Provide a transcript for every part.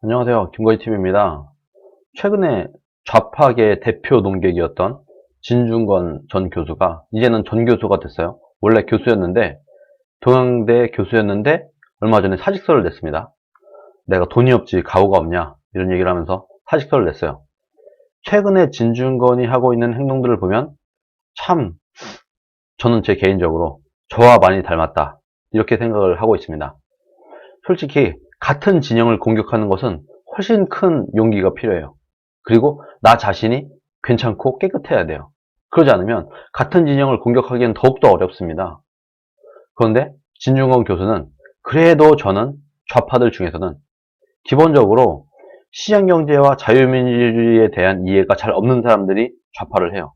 안녕하세요. 김거희TV입니다. 최근에 좌파계 대표 논객이었던 진중권 전 교수가 이제는 전 교수가 됐어요. 원래 교수였는데, 동양대 교수였는데 얼마 전에 사직서를 냈습니다. 내가 돈이 없지 가오가 없냐 이런 얘기를 하면서 사직서를 냈어요. 최근에 진중권이 하고 있는 행동들을 보면 참 저는 제 개인적으로 저와 많이 닮았다 이렇게 생각을 하고 있습니다. 솔직히 같은 진영을 공격하는 것은 훨씬 큰 용기가 필요해요. 그리고 나 자신이 괜찮고 깨끗해야 돼요. 그러지 않으면 같은 진영을 공격하기엔 더욱더 어렵습니다. 그런데 진중권 교수는 그래도 저는 좌파들 중에서는 기본적으로 시장경제와 자유민주주의에 대한 이해가 잘 없는 사람들이 좌파를 해요.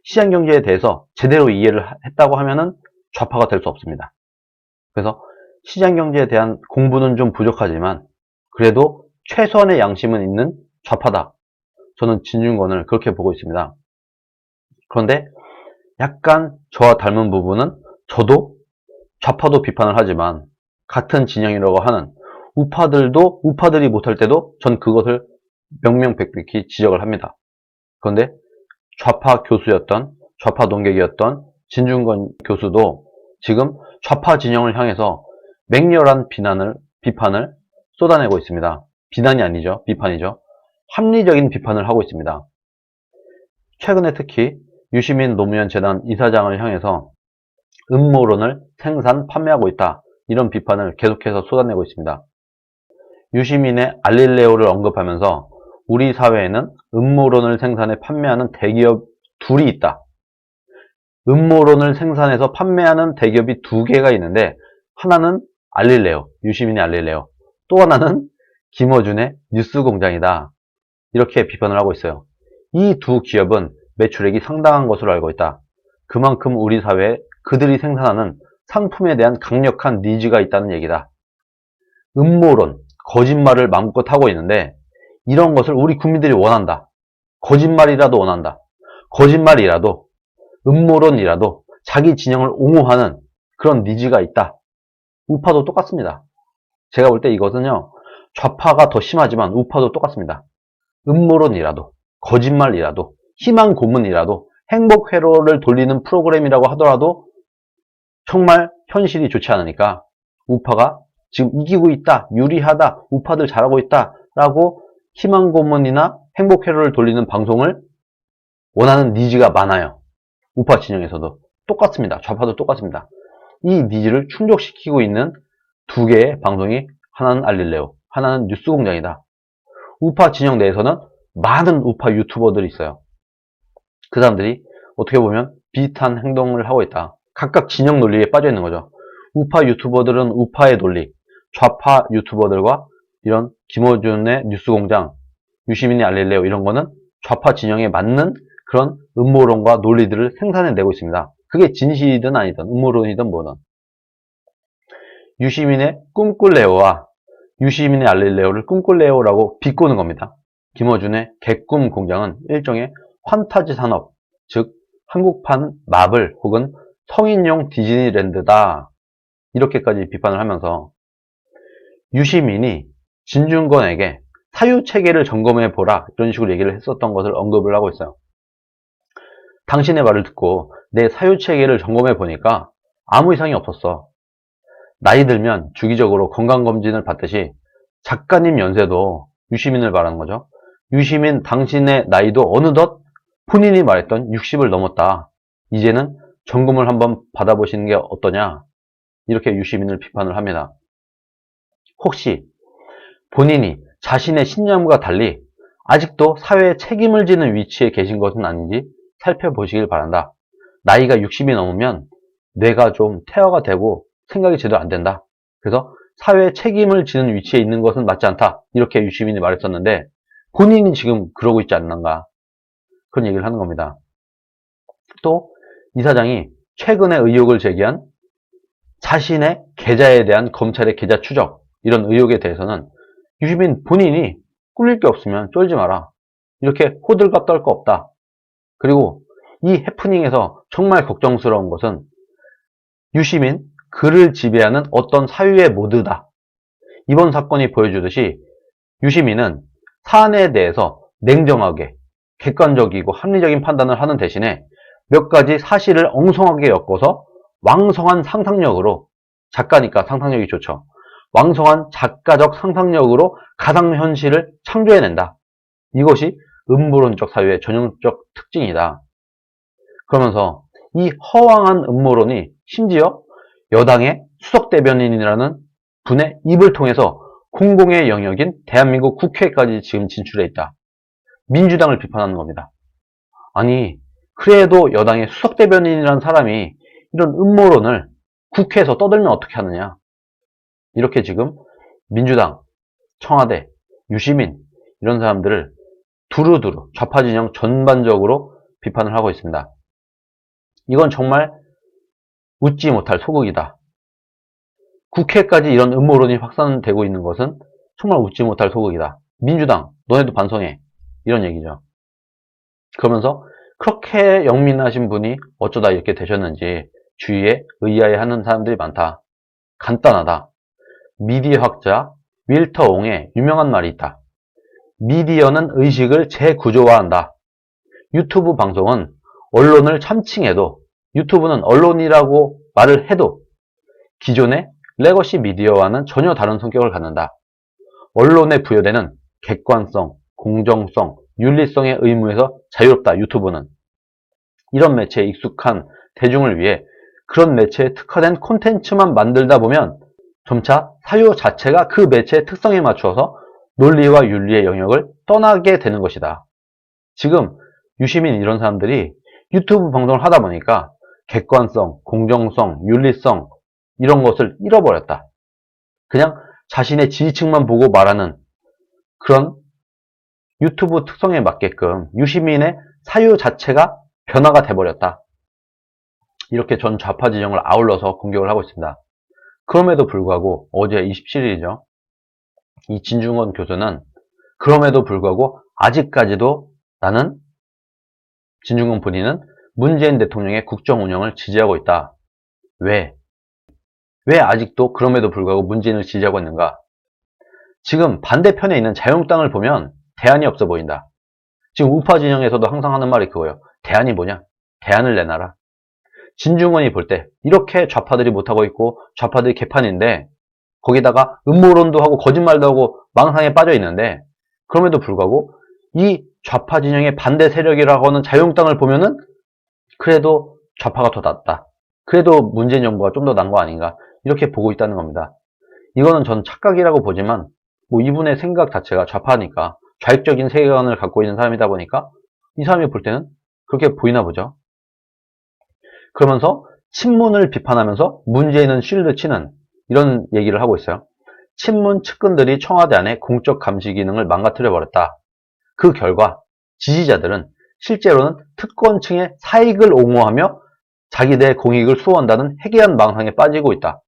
시장경제에 대해서 제대로 이해를 했다고 하면은 좌파가 될 수 없습니다. 그래서 시장경제에 대한 공부는 좀 부족하지만 그래도 최소한의 양심은 있는 좌파다. 저는 진중권을 그렇게 보고 있습니다. 그런데 약간 저와 닮은 부분은 저도 좌파도 비판을 하지만 같은 진영이라고 하는 우파들도 우파들이 못할 때도 전 그것을 명명백백히 지적을 합니다. 그런데 좌파 교수였던 좌파 논객이었던 진중권 교수도 지금 좌파 진영을 향해서 맹렬한 비판을 쏟아내고 있습니다. 비난이 아니죠. 비판이죠. 합리적인 비판을 하고 있습니다. 최근에 특히 유시민 노무현 재단 이사장을 향해서 음모론을 생산, 판매하고 있다. 이런 비판을 계속해서 쏟아내고 있습니다. 유시민의 알릴레오를 언급하면서 우리 사회에는 음모론을 생산해 판매하는 대기업 둘이 있다. 음모론을 생산해서 판매하는 대기업이 두 개가 있는데 하나는 알릴레오, 유시민의 알릴레오. 또 하나는 김어준의 뉴스공장이다. 이렇게 비판을 하고 있어요. 이 두 기업은 매출액이 상당한 것으로 알고 있다. 그만큼 우리 사회에 그들이 생산하는 상품에 대한 강력한 니즈가 있다는 얘기다. 음모론, 거짓말을 마음껏 하고 있는데 이런 것을 우리 국민들이 원한다. 거짓말이라도 원한다. 거짓말이라도 음모론이라도 자기 진영을 옹호하는 그런 니즈가 있다. 우파도 똑같습니다. 제가 볼 때 이것은요. 좌파가 더 심하지만 우파도 똑같습니다. 음모론이라도 거짓말이라도 희망 고문이라도 행복 회로를 돌리는 프로그램이라고 하더라도 정말 현실이 좋지 않으니까 우파가 지금 이기고 있다, 유리하다, 우파들 잘하고 있다 라고 희망 고문이나 행복 회로를 돌리는 방송을 원하는 니즈가 많아요. 우파 진영에서도 똑같습니다. 좌파도 똑같습니다. 이 니즈를 충족시키고 있는 두 개의 방송이 하나는 알릴레오, 하나는 뉴스공장이다. 우파 진영 내에서는 많은 우파 유튜버들이 있어요. 그 사람들이 어떻게 보면 비슷한 행동을 하고 있다. 각각 진영 논리에 빠져 있는 거죠. 우파 유튜버들은 우파의 논리, 좌파 유튜버들과 이런 김어준의 뉴스공장, 유시민의 알릴레오 이런 거는 좌파 진영에 맞는 그런 음모론과 논리들을 생산해내고 있습니다. 그게 진실이든 아니든 음모론이든 뭐든. 유시민의 꿈꿀레오와 유시민의 알릴레오를 꿈꿀레오라고 비꼬는 겁니다. 김어준의 개꿈 공장은 일종의 판타지 산업, 즉 한국판 마블 혹은 성인용 디즈니랜드다. 이렇게까지 비판을 하면서 유시민이 진중권에게 사유체계를 점검해보라 이런 식으로 얘기를 했었던 것을 언급을 하고 있어요. 당신의 말을 듣고 내 사유체계를 점검해보니까 아무 이상이 없었어. 나이 들면 주기적으로 건강검진을 받듯이 작가님 연세도 유시민을 말하는 거죠. 유시민 당신의 나이도 어느덧 본인이 말했던 60을 넘었다. 이제는 점검을 한번 받아보시는 게 어떠냐. 이렇게 유시민을 비판을 합니다. 혹시 본인이 자신의 신념과 달리 아직도 사회에 책임을 지는 위치에 계신 것은 아닌지 살펴보시길 바란다. 나이가 60이 넘으면 뇌가 좀 퇴화가 되고 생각이 제대로 안 된다. 그래서 사회에 책임을 지는 위치에 있는 것은 맞지 않다. 이렇게 유시민이 말했었는데 본인이 지금 그러고 있지 않는가. 그런 얘기를 하는 겁니다. 또 이사장이 최근에 의혹을 제기한 자신의 계좌에 대한 검찰의 계좌 추적 이런 의혹에 대해서는 유시민 본인이 꿀릴 게 없으면 쫄지 마라. 이렇게 호들갑 떨 거 없다. 그리고 이 해프닝에서 정말 걱정스러운 것은 유시민, 그를 지배하는 어떤 사유의 모드다. 이번 사건이 보여주듯이 유시민은 사안에 대해서 냉정하게 객관적이고 합리적인 판단을 하는 대신에 몇 가지 사실을 엉성하게 엮어서 왕성한 상상력으로, 작가니까 상상력이 좋죠. 왕성한 작가적 상상력으로 가상현실을 창조해낸다. 이것이 음모론적 사유의 전형적 특징이다. 그러면서 이 허황한 음모론이 심지어 여당의 수석대변인이라는 분의 입을 통해서 공공의 영역인 대한민국 국회까지 지금 진출해 있다. 민주당을 비판하는 겁니다. 아니, 그래도 여당의 수석대변인이라는 사람이 이런 음모론을 국회에서 떠들면 어떻게 하느냐. 이렇게 지금 민주당, 청와대, 유시민 이런 사람들을 두루두루 좌파 진영 전반적으로 비판을 하고 있습니다. 이건 정말 웃지 못할 소극이다. 국회까지 이런 음모론이 확산되고 있는 것은 정말 웃지 못할 소극이다. 민주당, 너네도 반성해. 이런 얘기죠. 그러면서 그렇게 영민하신 분이 어쩌다 이렇게 되셨는지 주위에 의아해하는 사람들이 많다. 간단하다. 미디어학자 윌터 옹의 유명한 말이 있다. 미디어는 의식을 재구조화한다. 유튜브 방송은 언론을 참칭해도, 유튜브는 언론이라고 말을 해도 기존의 레거시 미디어와는 전혀 다른 성격을 갖는다. 언론에 부여되는 객관성, 공정성, 윤리성의 의무에서 자유롭다. 유튜브는 이런 매체에 익숙한 대중을 위해 그런 매체에 특화된 콘텐츠만 만들다 보면 점차 사유 자체가 그 매체의 특성에 맞추어서 논리와 윤리의 영역을 떠나게 되는 것이다. 지금 유시민 이런 사람들이 유튜브 방송을 하다 보니까 객관성, 공정성, 윤리성 이런 것을 잃어버렸다. 그냥 자신의 지지층만 보고 말하는 그런 유튜브 특성에 맞게끔 유시민의 사유 자체가 변화가 돼버렸다. 이렇게 전 좌파 진영을 아울러서 공격을 하고 있습니다. 그럼에도 불구하고 어제 27일이죠. 이 진중권 교수는 그럼에도 불구하고 아직까지도 나는, 진중권 본인은 문재인 대통령의 국정 운영을 지지하고 있다. 왜? 왜 아직도 그럼에도 불구하고 문재인을 지지하고 있는가? 지금 반대편에 있는 자유한국당을 보면 대안이 없어 보인다. 지금 우파 진영에서도 항상 하는 말이 그거예요. 대안이 뭐냐? 대안을 내놔라. 진중권이 볼 때 이렇게 좌파들이 못하고 있고 좌파들이 개판인데 거기다가 음모론도 하고 거짓말도 하고 망상에 빠져 있는데, 그럼에도 불구하고 이 좌파 진영의 반대 세력이라고 하는 자유한국당을 보면은 그래도 좌파가 더 낫다. 그래도 문재인 정부가 좀 더 나은 거 아닌가. 이렇게 보고 있다는 겁니다. 이거는 전 착각이라고 보지만 뭐 이분의 생각 자체가 좌파니까 좌익적인 세계관을 갖고 있는 사람이다 보니까 이 사람이 볼 때는 그렇게 보이나 보죠. 그러면서 친문을 비판하면서 문재인은 쉴드 치는 이런 얘기를 하고 있어요. 친문 측근들이 청와대 안에 공적 감시 기능을 망가뜨려버렸다. 그 결과 지지자들은 실제로는 특권층의 사익을 옹호하며 자기들의 공익을 수호한다는 해괴한 망상에 빠지고 있다.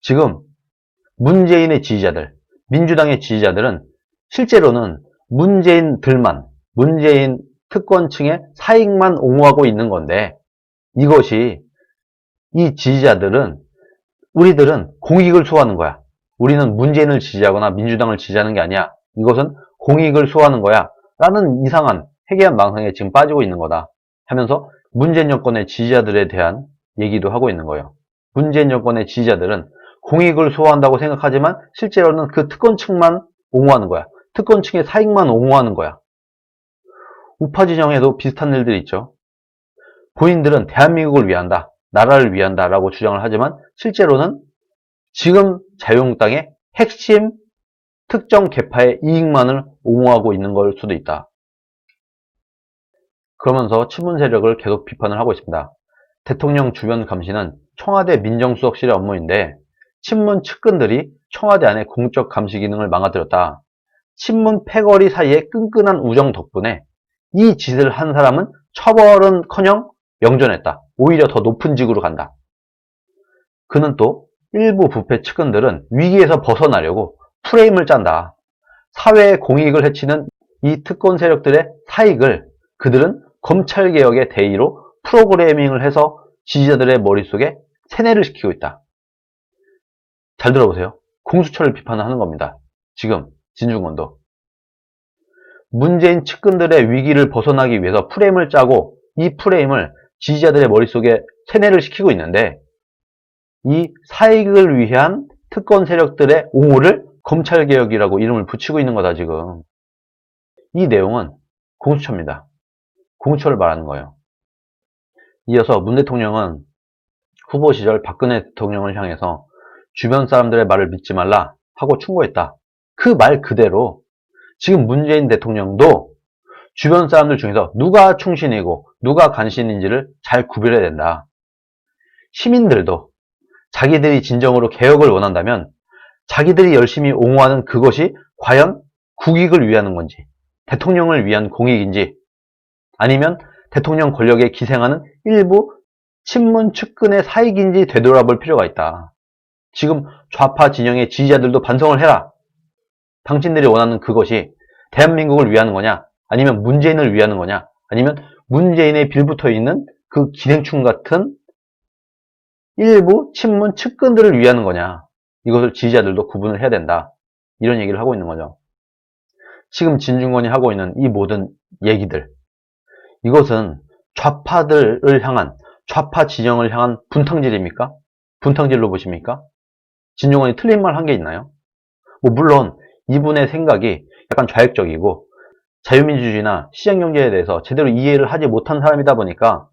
지금 문재인의 지지자들, 민주당의 지지자들은 실제로는 문재인들만, 문재인 특권층의 사익만 옹호하고 있는 건데, 이것이 이 지지자들은, 우리들은 공익을 수호하는 거야. 우리는 문재인을 지지하거나 민주당을 지지하는 게 아니야. 이것은 공익을 수호하는 거야. 라는 이상한 해괴한 망상에 지금 빠지고 있는 거다. 하면서 문재인 정권의 지지자들에 대한 얘기도 하고 있는 거예요. 문재인 정권의 지지자들은 공익을 수호한다고 생각하지만 실제로는 그 특권층만 옹호하는 거야. 특권층의 사익만 옹호하는 거야. 우파 진영에도 비슷한 일들이 있죠. 본인들은 대한민국을 위한다, 나라를 위한다 라고 주장을 하지만 실제로는 지금 자유한국당의 핵심 특정 계파의 이익만을 옹호하고 있는 걸 수도 있다. 그러면서 친문 세력을 계속 비판을 하고 있습니다. 대통령 주변 감시는 청와대 민정수석실의 업무인데 친문 측근들이 청와대 안에 공적 감시 기능을 망가뜨렸다. 친문 패거리 사이의 끈끈한 우정 덕분에 이 짓을 한 사람은 처벌은커녕 영전했다. 오히려 더 높은 직으로 간다. 그는 또 일부 부패 측근들은 위기에서 벗어나려고 프레임을 짠다. 사회의 공익을 해치는 이 특권 세력들의 사익을 그들은 검찰개혁의 대의로 프로그래밍을 해서 지지자들의 머릿속에 세뇌를 시키고 있다. 잘 들어보세요. 공수처를 비판하는 겁니다. 지금 진중권도. 문재인 측근들의 위기를 벗어나기 위해서 프레임을 짜고 이 프레임을 지지자들의 머릿속에 세뇌를 시키고 있는데 이 사익을 위한 특권 세력들의 옹호를 검찰개혁이라고 이름을 붙이고 있는 거다 지금. 이 내용은 공수처입니다. 공수처를 말하는 거예요. 이어서 문 대통령은 후보 시절 박근혜 대통령을 향해서 주변 사람들의 말을 믿지 말라 하고 충고했다. 그 말 그대로 지금 문재인 대통령도 주변 사람들 중에서 누가 충신이고 누가 간신인지를 잘 구별해야 된다. 시민들도 자기들이 진정으로 개혁을 원한다면 자기들이 열심히 옹호하는 그것이 과연 국익을 위하는 건지 대통령을 위한 공익인지 아니면 대통령 권력에 기생하는 일부 친문 측근의 사익인지 되돌아볼 필요가 있다. 지금 좌파 진영의 지지자들도 반성을 해라. 당신들이 원하는 그것이 대한민국을 위하는 거냐 아니면 문재인을 위하는 거냐 아니면 문재인에 빌붙어 있는 그 기생충 같은 일부 친문 측근들을 위하는 거냐. 이것을 지지자들도 구분을 해야 된다. 이런 얘기를 하고 있는 거죠. 지금 진중권이 하고 있는 이 모든 얘기들, 이것은 좌파들을 향한, 좌파 진영을 향한 분탕질입니까? 분탕질로 보십니까? 진중권이 틀린 말 한 게 있나요? 물론 이분의 생각이 약간 좌익적이고 자유민주주의나 시장경제에 대해서 제대로 이해를 하지 못한 사람이다 보니까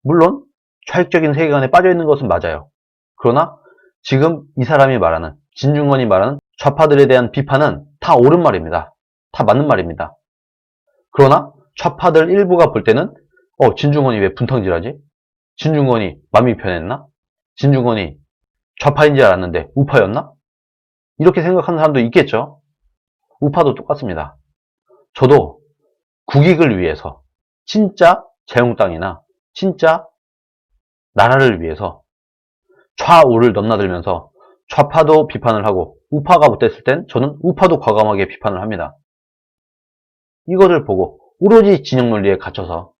물론 좌익적인 세계관에 빠져있는 것은 맞아요. 그러나 지금 이 사람이 말하는, 진중권이 말하는 좌파들에 대한 비판은 다 옳은 말입니다. 다 맞는 말입니다. 그러나 좌파들 일부가 볼 때는 진중권이 왜 분탕질하지? 진중권이 마음이 변했나? 진중권이 좌파인 줄 알았는데 우파였나? 이렇게 생각하는 사람도 있겠죠. 우파도 똑같습니다. 저도 국익을 위해서 진짜 자유한국당이나 진짜 나라를 위해서 좌우를 넘나들면서 좌파도 비판을 하고 우파가 못됐을 땐 저는 우파도 과감하게 비판을 합니다. 이것을 보고 오로지 진영 논리에 갇혀서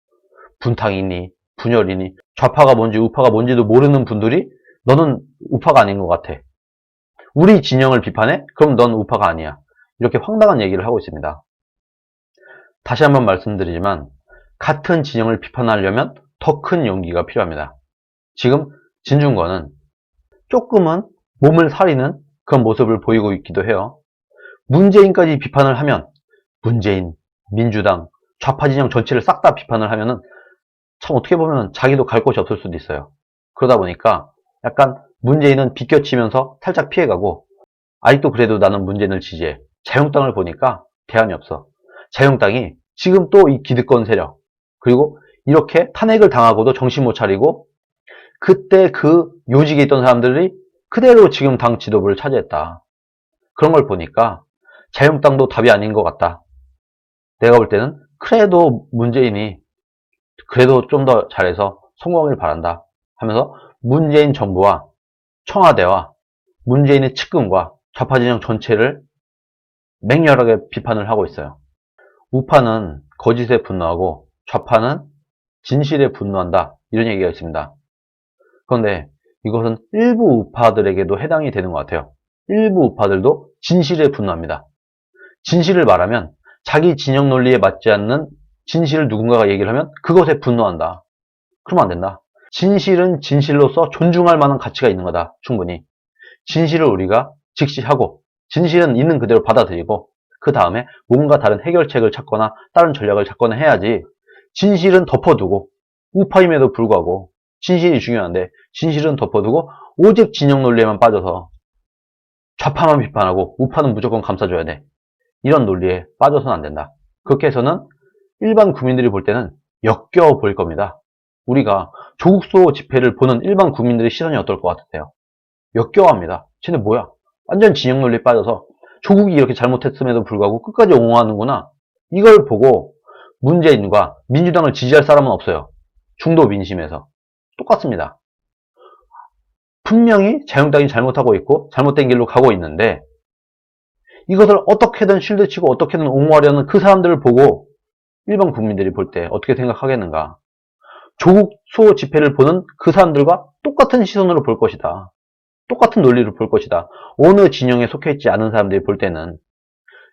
분탕이니 분열이니 좌파가 뭔지 우파가 뭔지도 모르는 분들이 너는 우파가 아닌 것 같아. 우리 진영을 비판해? 그럼 넌 우파가 아니야. 이렇게 황당한 얘기를 하고 있습니다. 다시 한번 말씀드리지만 같은 진영을 비판하려면 더 큰 용기가 필요합니다. 지금 진중권은 조금은 몸을 사리는 그런 모습을 보이고 있기도 해요. 문재인까지 비판을 하면 문재인, 민주당, 좌파 진영 전체를 싹 다 비판을 하면은 참 어떻게 보면 자기도 갈 곳이 없을 수도 있어요. 그러다 보니까 약간 문재인은 비껴치면서 살짝 피해가고 아직도 그래도 나는 문재인을 지지해. 자유한국당을 보니까 대안이 없어. 자유한국당이 지금 또 이 기득권 세력 그리고 이렇게 탄핵을 당하고도 정신 못 차리고 그때 그 요직에 있던 사람들이 그대로 지금 당 지도부를 차지했다. 그런 걸 보니까 자유한국당도 답이 아닌 것 같다. 내가 볼 때는 그래도 문재인이 그래도 좀 더 잘해서 성공하길 바란다 하면서 문재인 정부와 청와대와 문재인의 측근과 좌파 진영 전체를 맹렬하게 비판을 하고 있어요. 우파는 거짓에 분노하고 좌파는 진실에 분노한다. 이런 얘기가 있습니다. 그런데 이것은 일부 우파들에게도 해당이 되는 것 같아요. 일부 우파들도 진실에 분노합니다. 진실을 말하면 자기 진영 논리에 맞지 않는 진실을 누군가가 얘기를 하면 그것에 분노한다. 그러면 안 된다. 진실은 진실로서 존중할 만한 가치가 있는 거다. 충분히. 진실을 우리가 직시하고 진실은 있는 그대로 받아들이고 그 다음에 뭔가 다른 해결책을 찾거나 다른 전략을 찾거나 해야지 진실은 덮어두고 우파임에도 불구하고 진실이 중요한데 진실은 덮어두고 오직 진영 논리에만 빠져서 좌파만 비판하고 우파는 무조건 감싸줘야 돼. 이런 논리에 빠져서는 안 된다. 그렇게 해서는 일반 국민들이 볼 때는 역겨워 보일 겁니다. 우리가 조국 수호 집회를 보는 일반 국민들의 시선이 어떨 것 같으세요? 역겨워합니다. 쟤네 뭐야? 완전 진영 논리에 빠져서 조국이 이렇게 잘못했음에도 불구하고 끝까지 옹호하는구나. 이걸 보고 문재인과 민주당을 지지할 사람은 없어요. 중도 민심에서. 똑같습니다. 분명히 자유한국당이 잘못하고 있고 잘못된 길로 가고 있는데 이것을 어떻게든 실드치고 어떻게든 옹호하려는 그 사람들을 보고 일반 국민들이 볼 때 어떻게 생각하겠는가. 조국 수호 집회를 보는 그 사람들과 똑같은 시선으로 볼 것이다. 똑같은 논리를 볼 것이다. 어느 진영에 속해 있지 않은 사람들이 볼 때는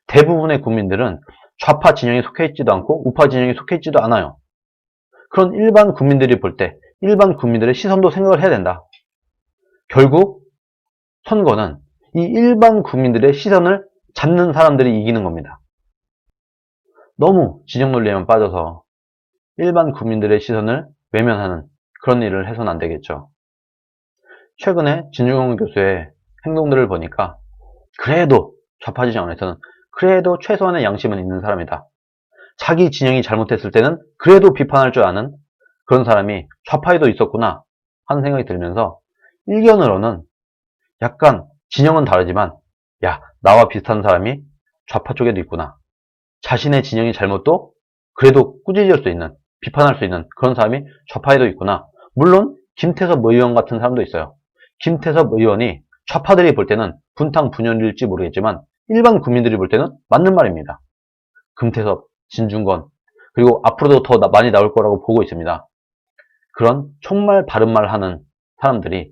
대부분의 국민들은 좌파 진영에 속해 있지도 않고 우파 진영에 속해 있지도 않아요. 그런 일반 국민들이 볼 때 일반 국민들의 시선도 생각을 해야 된다. 결국 선거는 이 일반 국민들의 시선을 잡는 사람들이 이기는 겁니다. 너무 진영 논리에만 빠져서 일반 국민들의 시선을 외면하는 그런 일을 해서는 안 되겠죠. 최근에 진중권 교수의 행동들을 보니까 그래도 좌파 진영 안에서는 그래도 최소한의 양심은 있는 사람이다. 자기 진영이 잘못했을 때는 그래도 비판할 줄 아는 그런 사람이 좌파에도 있었구나 하는 생각이 들면서 일견으로는 약간 진영은 다르지만 야, 나와 비슷한 사람이 좌파 쪽에도 있구나. 자신의 진영이 잘못도 그래도 꾸짖을 수 있는, 비판할 수 있는 그런 사람이 좌파에도 있구나. 물론 김태섭 의원 같은 사람도 있어요. 김태섭 의원이 좌파들이 볼 때는 분탕 분열일지 모르겠지만 일반 국민들이 볼 때는 맞는 말입니다. 금태섭, 진중권, 그리고 앞으로도 더 많이 나올 거라고 보고 있습니다. 그런 정말 바른 말 하는 사람들이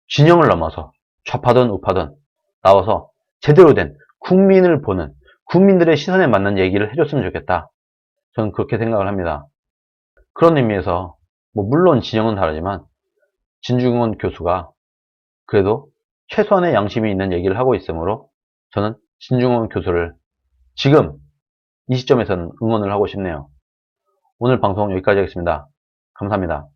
진영을 넘어서 좌파든 우파든 나와서 제대로 된 국민을 보는 국민들의 시선에 맞는 얘기를 해줬으면 좋겠다. 저는 그렇게 생각을 합니다. 그런 의미에서 물론 진영은 다르지만 진중권 교수가 그래도 최소한의 양심이 있는 얘기를 하고 있으므로 저는 진중권 교수를 지금 이 시점에서는 응원을 하고 싶네요. 오늘 방송 여기까지 하겠습니다. 감사합니다.